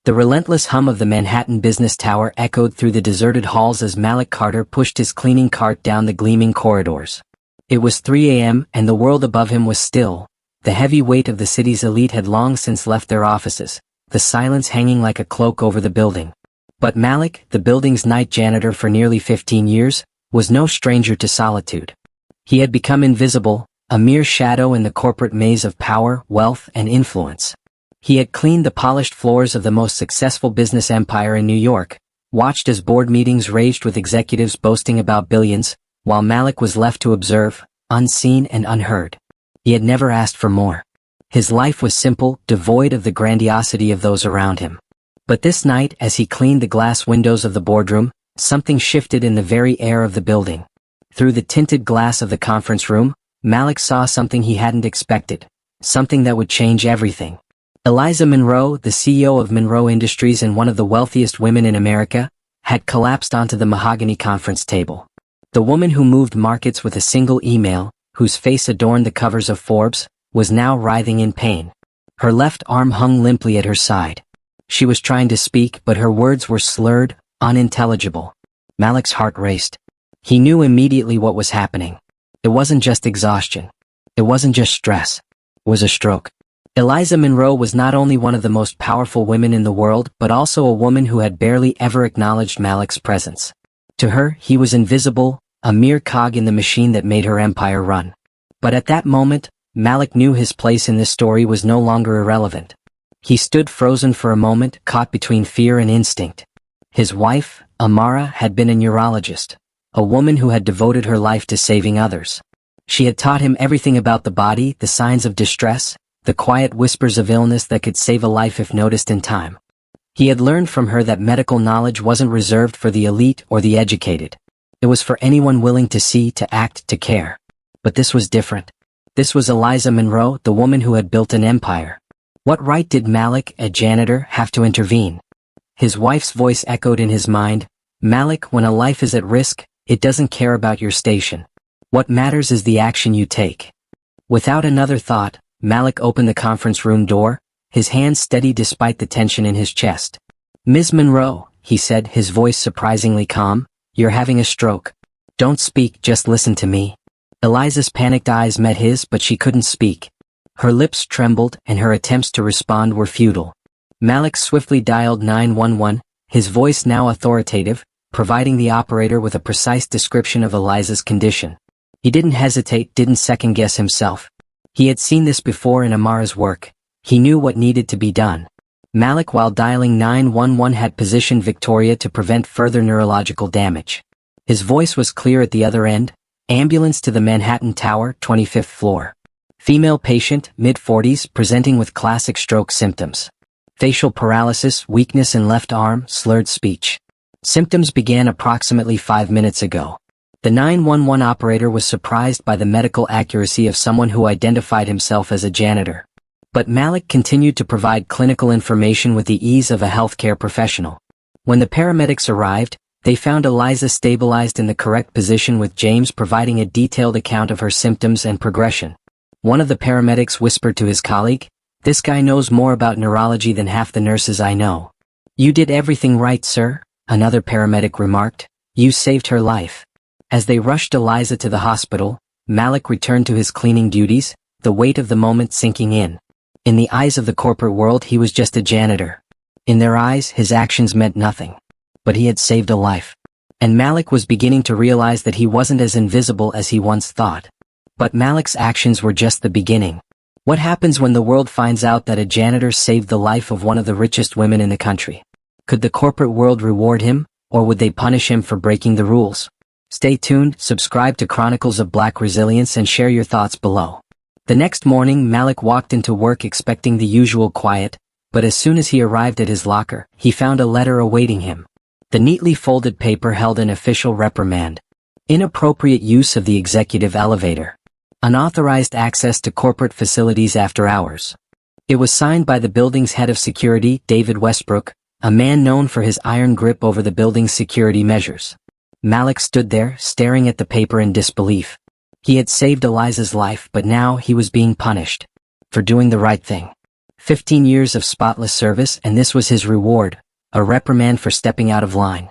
The relentless hum of the Manhattan Business Tower echoed through the deserted halls as Malik Carter pushed his cleaning cart down the gleaming corridors. It was 3 a.m. and the world above him was still. The heavy weight of the city's elite had long since left their offices, the silence hanging like a cloak over the building. But Malik, the building's night janitor for nearly 15 years, was no stranger to solitude. He had become invisible, a mere shadow in the corporate maze of power, wealth, and influence. He had cleaned the polished floors of the most successful business empire in New York, watched as board meetings raged with executives boasting about billions, while Malik was left to observe, unseen and unheard. He had never asked for more. His life was simple, devoid of the grandiosity of those around him. But this night, as he cleaned the glass windows of the boardroom, something shifted in the very air of the building. Through the tinted glass of the conference room, Malik saw something he hadn't expected, something that would change everything. Eliza Monroe, the CEO of Monroe Industries and one of the wealthiest women in America, had collapsed onto the mahogany conference table. The woman who moved markets with a single email, whose face adorned the covers of Forbes, was now writhing in pain. Her left arm hung limply at her side. She was trying to speak, but her words were slurred, unintelligible. Malik's heart raced. He knew immediately what was happening. It wasn't just exhaustion. It wasn't just stress. It was a stroke. Eliza Monroe was not only one of the most powerful women in the world, but also a woman who had barely ever acknowledged Malik's presence. To her, he was invisible, a mere cog in the machine that made her empire run. But at that moment, Malik knew his place in this story was no longer irrelevant. He stood frozen for a moment, caught between fear and instinct. His wife, Amara, had been a neurologist, a woman who had devoted her life to saving others. She had taught him everything about the body, the signs of distress, the quiet whispers of illness that could save a life if noticed in time. He had learned from her that medical knowledge wasn't reserved for the elite or the educated. It was for anyone willing to see, to act, to care. But this was different. This was Eliza Monroe, the woman who had built an empire. What right did Malik, a janitor, have to intervene? His wife's voice echoed in his mind. Malik, when a life is at risk, it doesn't care about your station. What matters is the action you take. Without another thought, Malik opened the conference room door, his hands steady despite the tension in his chest. "Ms. Monroe," he said, his voice surprisingly calm, "you're having a stroke. Don't speak, just listen to me." Eliza's panicked eyes met his, but she couldn't speak. Her lips trembled, and her attempts to respond were futile. Malik swiftly dialed 911, his voice now authoritative, providing the operator with a precise description of Eliza's condition. He didn't hesitate, didn't second-guess himself. He had seen this before in Amara's work. He knew what needed to be done. Malik, while dialing 911, had positioned Victoria to prevent further neurological damage. His voice was clear at the other end. "Ambulance to the Manhattan Tower, 25th floor. Female patient, mid-40s, presenting with classic stroke symptoms. Facial paralysis, weakness in left arm, slurred speech. Symptoms began approximately 5 minutes ago." The 911 operator was surprised by the medical accuracy of someone who identified himself as a janitor. But Malik continued to provide clinical information with the ease of a healthcare professional. When the paramedics arrived, they found Eliza stabilized in the correct position, with James providing a detailed account of her symptoms and progression. One of the paramedics whispered to his colleague, "This guy knows more about neurology than half the nurses I know." "You did everything right, sir," another paramedic remarked. "You saved her life." As they rushed Eliza to the hospital, Malik returned to his cleaning duties, the weight of the moment sinking in. In the eyes of the corporate world, he was just a janitor. In their eyes, his actions meant nothing. But he had saved a life. And Malik was beginning to realize that he wasn't as invisible as he once thought. But Malik's actions were just the beginning. What happens when the world finds out that a janitor saved the life of one of the richest women in the country? Could the corporate world reward him, or would they punish him for breaking the rules? Stay tuned, subscribe to Chronicles of Black Resilience, and share your thoughts below. The next morning, Malik walked into work expecting the usual quiet, but as soon as he arrived at his locker, he found a letter awaiting him. The neatly folded paper held an official reprimand. Inappropriate use of the executive elevator. Unauthorized access to corporate facilities after hours. It was signed by the building's head of security, David Westbrook, a man known for his iron grip over the building's security measures. Malik stood there, staring at the paper in disbelief. He had saved Eliza's life, but now he was being punished. For doing the right thing. 15 years of spotless service, and this was his reward, a reprimand for stepping out of line.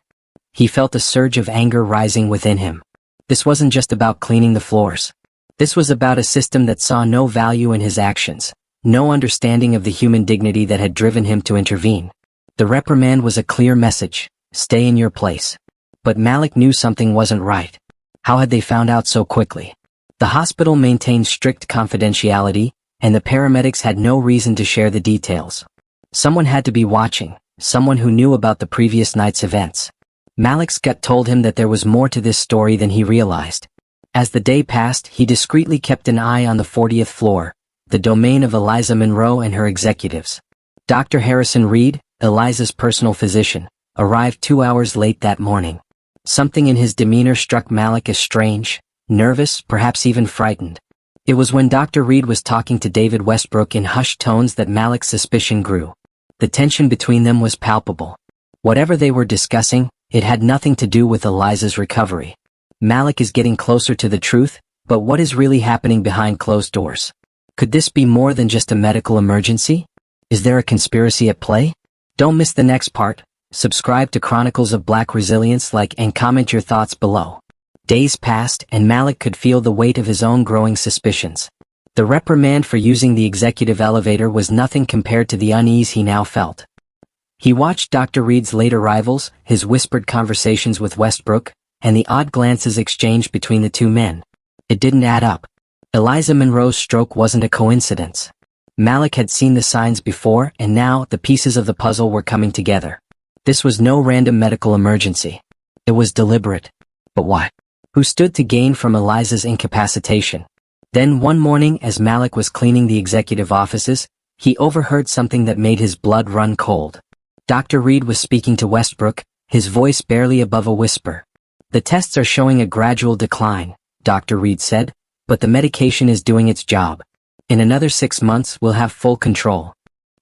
He felt a surge of anger rising within him. This wasn't just about cleaning the floors. This was about a system that saw no value in his actions, no understanding of the human dignity that had driven him to intervene. The reprimand was a clear message: stay in your place. But Malik knew something wasn't right. How had they found out so quickly? The hospital maintained strict confidentiality, and the paramedics had no reason to share the details. Someone had to be watching, someone who knew about the previous night's events. Malik's gut told him that there was more to this story than he realized. As the day passed, he discreetly kept an eye on the 40th floor, the domain of Eliza Monroe and her executives. Dr. Harrison Reed, Eliza's personal physician, arrived 2 hours late that morning. Something in his demeanor struck Malik as strange, nervous, perhaps even frightened. It was when Dr. Reed was talking to David Westbrook in hushed tones that Malik's suspicion grew. The tension between them was palpable. Whatever they were discussing, it had nothing to do with Eliza's recovery. Malik is getting closer to the truth, but what is really happening behind closed doors? Could this be more than just a medical emergency? Is there a conspiracy at play? Don't miss the next part. Subscribe to Chronicles of Black Resilience, like and comment your thoughts below. Days passed, and Malik could feel the weight of his own growing suspicions. The reprimand for using the executive elevator was nothing compared to the unease he now felt. He watched Dr. Reed's late arrivals, his whispered conversations with Westbrook, and the odd glances exchanged between the two men. It didn't add up. Eliza Monroe's stroke wasn't a coincidence. Malik had seen the signs before, and now the pieces of the puzzle were coming together. This was no random medical emergency. It was deliberate. But why? Who stood to gain from Eliza's incapacitation? Then one morning, as Malik was cleaning the executive offices, he overheard something that made his blood run cold. Dr. Reed was speaking to Westbrook, his voice barely above a whisper. "The tests are showing a gradual decline," Dr. Reed said, "but the medication is doing its job. In another 6 months, we'll have full control."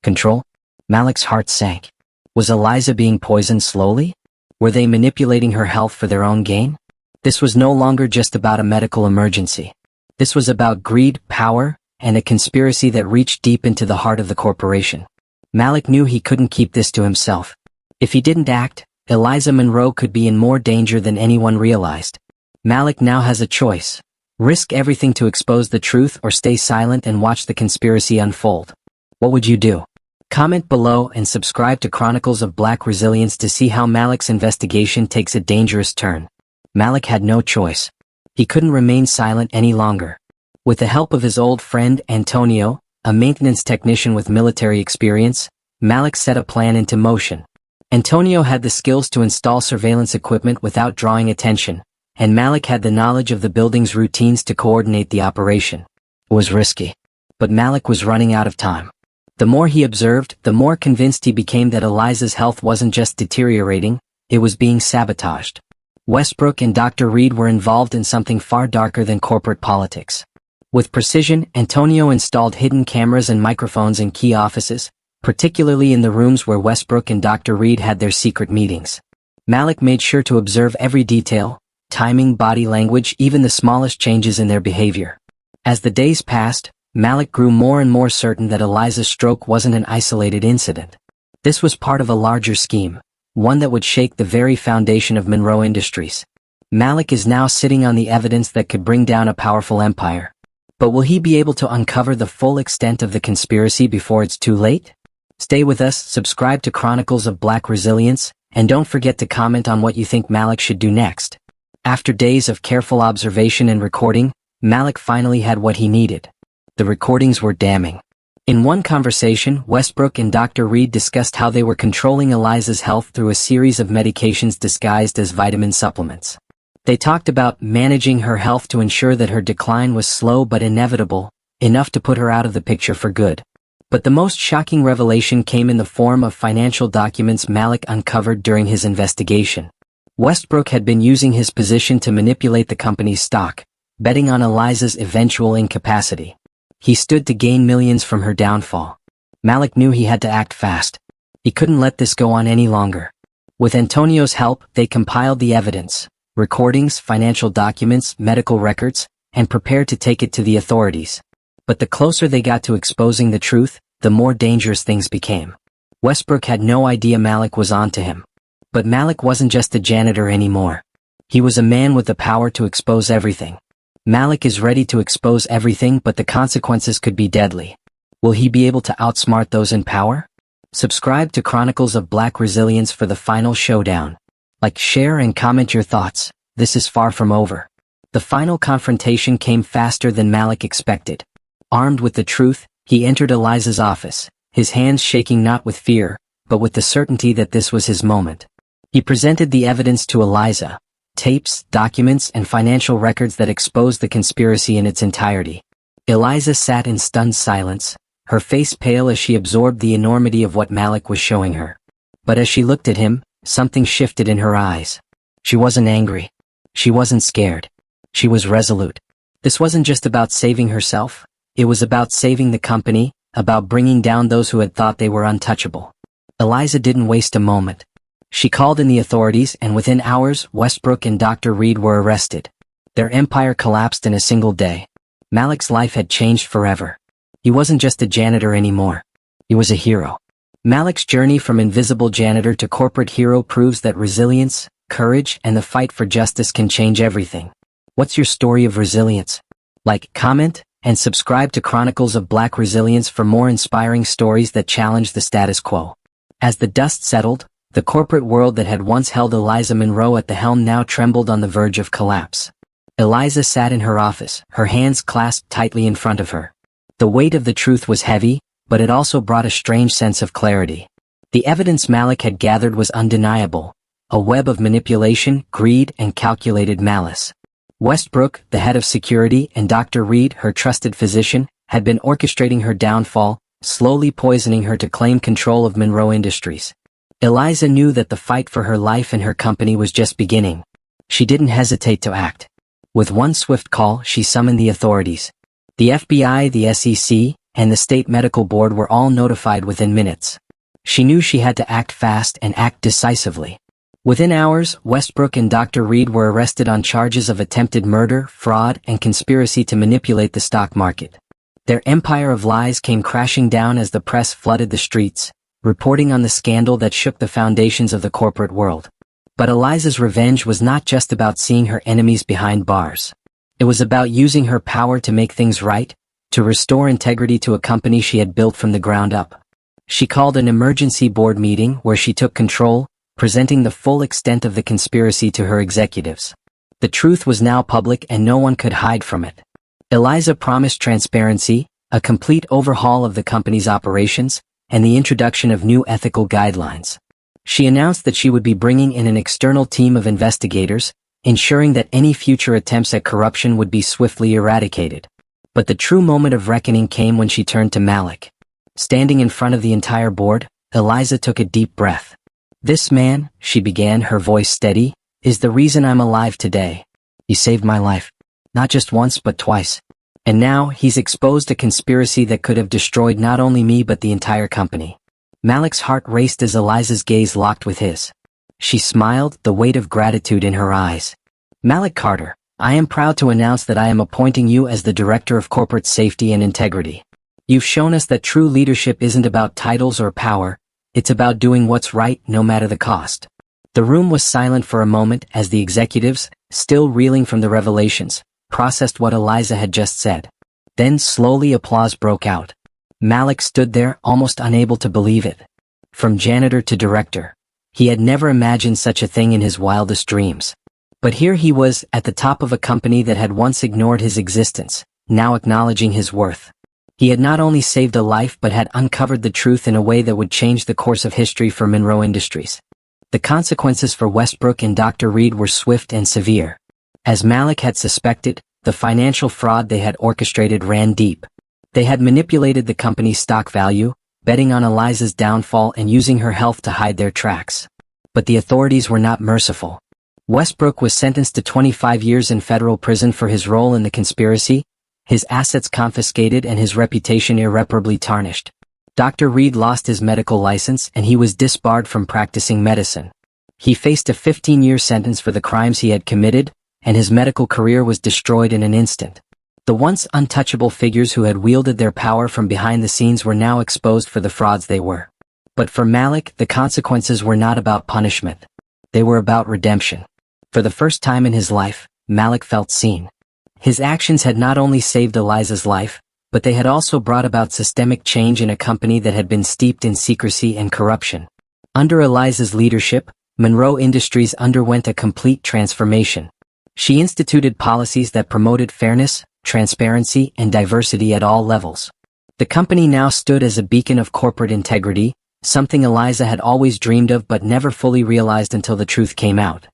Control? Malik's heart sank. Was Eliza being poisoned slowly? Were they manipulating her health for their own gain? This was no longer just about a medical emergency. This was about greed, power, and a conspiracy that reached deep into the heart of the corporation. Malik knew he couldn't keep this to himself. If he didn't act, Eliza Monroe could be in more danger than anyone realized. Malik now has a choice: risk everything to expose the truth, or stay silent and watch the conspiracy unfold. What would you do? Comment below and subscribe to Chronicles of Black Resilience to see how Malik's investigation takes a dangerous turn. Malik had no choice. He couldn't remain silent any longer. With the help of his old friend Antonio, a maintenance technician with military experience, Malik set a plan into motion. Antonio had the skills to install surveillance equipment without drawing attention, and Malik had the knowledge of the building's routines to coordinate the operation. It was risky. But Malik was running out of time. The more he observed, the more convinced he became that Eliza's health wasn't just deteriorating, it was being sabotaged. Westbrook and Dr. Reed were involved in something far darker than corporate politics. With precision, Antonio installed hidden cameras and microphones in key offices, particularly in the rooms where Westbrook and Dr. Reed had their secret meetings. Malik made sure to observe every detail: timing, body language, even the smallest changes in their behavior. As the days passed, Malik grew more and more certain that Eliza's stroke wasn't an isolated incident. This was part of a larger scheme, one that would shake the very foundation of Monroe Industries. Malik is now sitting on the evidence that could bring down a powerful empire. But will he be able to uncover the full extent of the conspiracy before it's too late? Stay with us, subscribe to Chronicles of Black Resilience, and don't forget to comment on what you think Malik should do next. After days of careful observation and recording, Malik finally had what he needed. The recordings were damning. In one conversation, Westbrook and Dr. Reed discussed how they were controlling Eliza's health through a series of medications disguised as vitamin supplements. They talked about managing her health to ensure that her decline was slow but inevitable, enough to put her out of the picture for good. But the most shocking revelation came in the form of financial documents Malik uncovered during his investigation. Westbrook had been using his position to manipulate the company's stock, betting on Eliza's eventual incapacity. He stood to gain millions from her downfall. Malik knew he had to act fast. He couldn't let this go on any longer. With Antonio's help, they compiled the evidence: recordings, financial documents, medical records, and prepared to take it to the authorities. But the closer they got to exposing the truth, the more dangerous things became. Westbrook had no idea Malik was onto him. But Malik wasn't just a janitor anymore. He was a man with the power to expose everything. Malik is ready to expose everything, but the consequences could be deadly. Will he be able to outsmart those in power? Subscribe to Chronicles of Black Resilience for the final showdown. Like, share, and comment your thoughts. This is far from over. The final confrontation came faster than Malik expected. Armed with the truth, he entered Eliza's office, his hands shaking not with fear, but with the certainty that this was his moment. He presented the evidence to Eliza: tapes, documents, and financial records that exposed the conspiracy in its entirety. Eliza sat in stunned silence, her face pale as she absorbed the enormity of what Malik was showing her. But as she looked at him, something shifted in her eyes. She wasn't angry. She wasn't scared. She was resolute. This wasn't just about saving herself. It was about saving the company, about bringing down those who had thought they were untouchable. Eliza didn't waste a moment. She called in the authorities, and within hours, Westbrook and Dr. Reed were arrested. Their empire collapsed in a single day. Malik's life had changed forever. He wasn't just a janitor anymore. He was a hero. Malik's journey from invisible janitor to corporate hero proves that resilience, courage, and the fight for justice can change everything. What's your story of resilience? Like, comment, and subscribe to Chronicles of Black Resilience for more inspiring stories that challenge the status quo. As the dust settled, the corporate world that had once held Eliza Monroe at the helm now trembled on the verge of collapse. Eliza sat in her office, her hands clasped tightly in front of her. The weight of the truth was heavy, but it also brought a strange sense of clarity. The evidence Malik had gathered was undeniable: a web of manipulation, greed, and calculated malice. Westbrook, the head of security, and Dr. Reed, her trusted physician, had been orchestrating her downfall, slowly poisoning her to claim control of Monroe Industries. Eliza knew that the fight for her life and her company was just beginning. She didn't hesitate to act. With one swift call, she summoned the authorities. The FBI, the SEC, and the State Medical Board were all notified within minutes. She knew she had to act fast and act decisively. Within hours, Westbrook and Dr. Reed were arrested on charges of attempted murder, fraud, and conspiracy to manipulate the stock market. Their empire of lies came crashing down as the press flooded the streets, reporting on the scandal that shook the foundations of the corporate world. But Eliza's revenge was not just about seeing her enemies behind bars. It was about using her power to make things right, to restore integrity to a company she had built from the ground up. She called an emergency board meeting where she took control, presenting the full extent of the conspiracy to her executives. The truth was now public and no one could hide from it. Eliza promised transparency, a complete overhaul of the company's operations, and the introduction of new ethical guidelines. She announced that she would be bringing in an external team of investigators, ensuring that any future attempts at corruption would be swiftly eradicated. But the true moment of reckoning came when she turned to Malik. Standing in front of the entire board, Eliza took a deep breath. "This man," she began, her voice steady, "is the reason I'm alive today. He saved my life. Not just once but twice. And now, he's exposed a conspiracy that could have destroyed not only me but the entire company." Malik's heart raced as Eliza's gaze locked with his. She smiled, the weight of gratitude in her eyes. "Malik Carter, I am proud to announce that I am appointing you as the Director of Corporate Safety and Integrity. You've shown us that true leadership isn't about titles or power. It's about doing what's right, no matter the cost." The room was silent for a moment as the executives, still reeling from the revelations, processed what Eliza had just said. Then slowly applause broke out. Malik stood there, almost unable to believe it. From janitor to director, he had never imagined such a thing in his wildest dreams. But here he was, at the top of a company that had once ignored his existence, now acknowledging his worth. He had not only saved a life but had uncovered the truth in a way that would change the course of history for Monroe Industries. The consequences for Westbrook and Dr. Reed were swift and severe. As Malik had suspected, the financial fraud they had orchestrated ran deep. They had manipulated the company's stock value, betting on Eliza's downfall and using her health to hide their tracks. But the authorities were not merciful. Westbrook was sentenced to 25 years in federal prison for his role in the conspiracy, his assets confiscated and his reputation irreparably tarnished. Dr. Reed lost his medical license and he was disbarred from practicing medicine. He faced a 15-year sentence for the crimes he had committed, and his medical career was destroyed in an instant. The once untouchable figures who had wielded their power from behind the scenes were now exposed for the frauds they were. But for Malik, the consequences were not about punishment. They were about redemption. For the first time in his life, Malik felt seen. His actions had not only saved Eliza's life, but they had also brought about systemic change in a company that had been steeped in secrecy and corruption. Under Eliza's leadership, Monroe Industries underwent a complete transformation. She instituted policies that promoted fairness, transparency, and diversity at all levels. The company now stood as a beacon of corporate integrity, something Eliza had always dreamed of but never fully realized until the truth came out.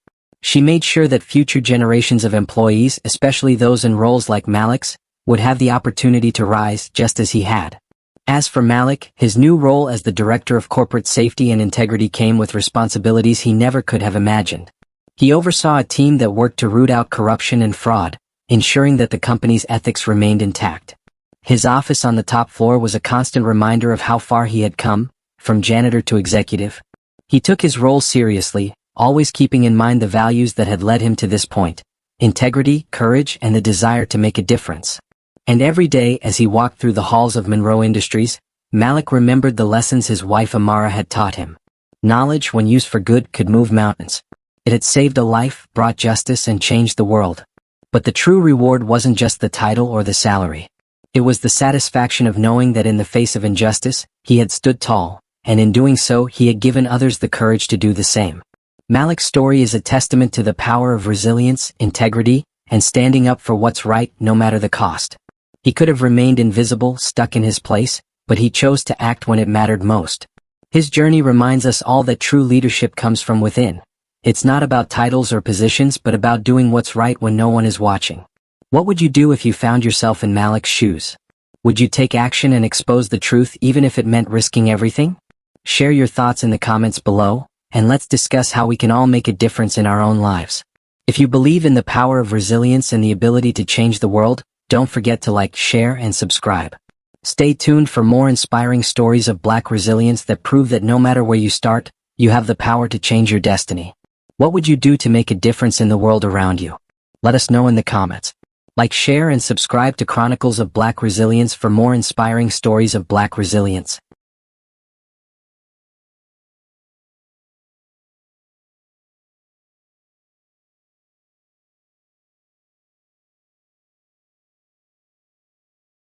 She made sure that future generations of employees, especially those in roles like Malik's, would have the opportunity to rise just as he had. As for Malik, his new role as the Director of Corporate Safety and Integrity came with responsibilities he never could have imagined. He oversaw a team that worked to root out corruption and fraud, ensuring that the company's ethics remained intact. His office on the top floor was a constant reminder of how far he had come, from janitor to executive. He took his role seriously, always keeping in mind the values that had led him to this point: integrity, courage, and the desire to make a difference. And every day as he walked through the halls of Monroe Industries, Malik remembered the lessons his wife Amara had taught him. Knowledge, when used for good, could move mountains. It had saved a life, brought justice, and changed the world. But the true reward wasn't just the title or the salary. It was the satisfaction of knowing that in the face of injustice, he had stood tall, and in doing so he had given others the courage to do the same. Malik's story is a testament to the power of resilience, integrity, and standing up for what's right no matter the cost. He could have remained invisible, stuck in his place, but he chose to act when it mattered most. His journey reminds us all that true leadership comes from within. It's not about titles or positions but about doing what's right when no one is watching. What would you do if you found yourself in Malik's shoes? Would you take action and expose the truth even if it meant risking everything? Share your thoughts in the comments below, and let's discuss how we can all make a difference in our own lives. If you believe in the power of resilience and the ability to change the world, don't forget to like, share, and subscribe. Stay tuned for more inspiring stories of Black resilience that prove that no matter where you start, you have the power to change your destiny. What would you do to make a difference in the world around you? Let us know in the comments. Like, share, and subscribe to Chronicles of Black Resilience for more inspiring stories of Black resilience.